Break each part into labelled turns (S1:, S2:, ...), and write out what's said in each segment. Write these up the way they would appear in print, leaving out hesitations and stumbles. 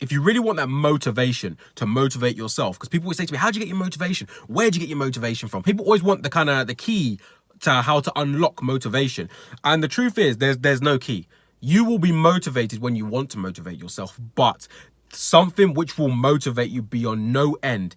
S1: if you really want that motivation to motivate yourself, because people always say to me, how do you get your motivation? Where do you get your motivation from? People always want the key to how to unlock motivation. And the truth is, there's no key. You will be motivated when you want to motivate yourself, but something which will motivate you beyond no end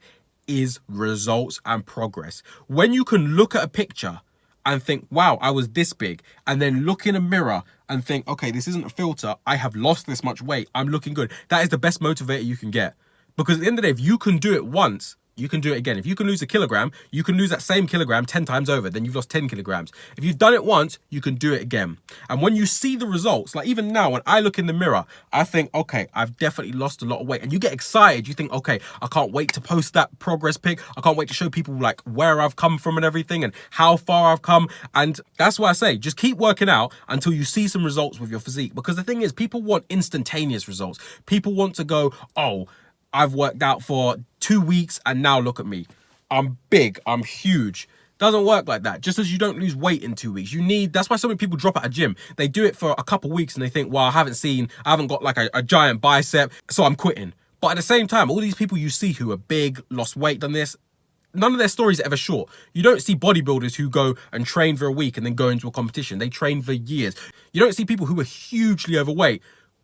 S1: is results and progress. When you can look at a picture and think, wow, I was this big, and then look in a mirror and think, okay, this isn't a filter, I have lost this much weight, I'm looking good. That is the best motivator you can get. Because at the end of the day, if you can do it once, you can do it again. If you can lose a kilogram, you can lose that same kilogram 10 times over, then you've lost 10 kilograms. If you've done it once, you can do it again. And when you see the results, like even now, when I look in the mirror, I think, okay, I've definitely lost a lot of weight. And you get excited. You think, okay, I can't wait to post that progress pic. I can't wait to show people like where I've come from and everything and how far I've come. And that's why I say, just keep working out until you see some results with your physique. Because the thing is, people want instantaneous results. People want to go, oh, I've worked out for 2 weeks and now look at me. I'm big, I'm huge. Doesn't work like that. Just as you don't lose weight in 2 weeks, that's why so many people drop out of gym. They do it for a couple weeks and they think, well, I haven't got like a giant bicep, so I'm quitting. But at the same time, all these people you see who are big, lost weight, done this, none of their stories are ever short. You don't see bodybuilders who go and train for a week and then go into a competition. They train for years. You don't see people who are hugely overweight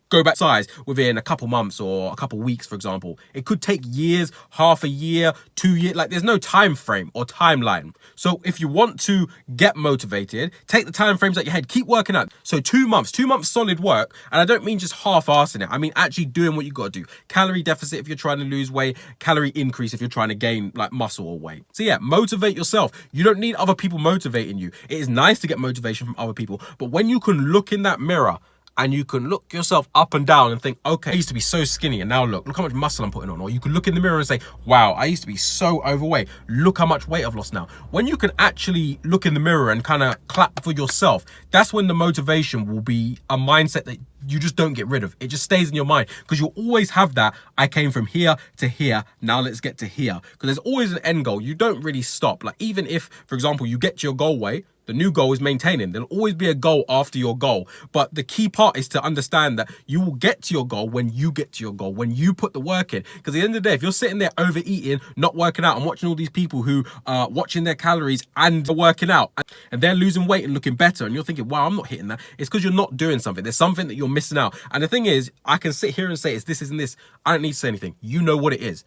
S1: go back size within a couple months or a couple weeks, for example. It could take years, half a year, 2 years. Like there's no time frame or timeline. So if you want to get motivated, take the time frames at your head, keep working out. So 2 months solid work. And I don't mean just half-assing it. I mean actually doing what you got to do. Calorie deficit if you're trying to lose weight, calorie increase if you're trying to gain like muscle or weight. So yeah, motivate yourself. You don't need other people motivating you. It is nice to get motivation from other people, but when you can look in that mirror and you can look yourself up and down and think, okay, I used to be so skinny and now look how much muscle I'm putting on. Or you can look in the mirror and say, wow, I used to be so overweight. Look how much weight I've lost now. When you can actually look in the mirror and kind of clap for yourself, that's when the motivation will be a mindset that you just don't get rid of. It just stays in your mind because you'll always have that, I came from here to here, now let's get to here. Because there's always an end goal. You don't really stop. Like even if, for example, you get to your goal weight, the new goal is maintaining. There'll always be a goal after your goal. But the key part is to understand that you will get to your goal when you get to your goal, when you put the work in. Because at the end of the day, if you're sitting there overeating, not working out, and watching all these people who are watching their calories and working out, and they're losing weight and looking better, and you're thinking, wow, I'm not hitting that. It's because you're not doing something. There's something that you're missing out. And the thing is, I can sit here and say, it's this, isn't this. I don't need to say anything. You know what it is.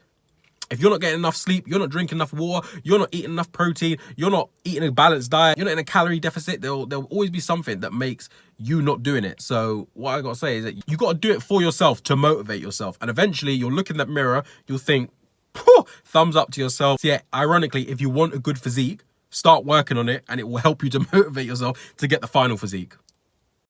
S1: If you're not getting enough sleep, you're not drinking enough water, you're not eating enough protein, you're not eating a balanced diet, you're not in a calorie deficit, there'll always be something that makes you not doing it. So what I got to say is that you got to do it for yourself to motivate yourself. And eventually you'll look in that mirror, you'll think, thumbs up to yourself. So yeah, ironically, if you want a good physique, start working on it and it will help you to motivate yourself to get the final physique.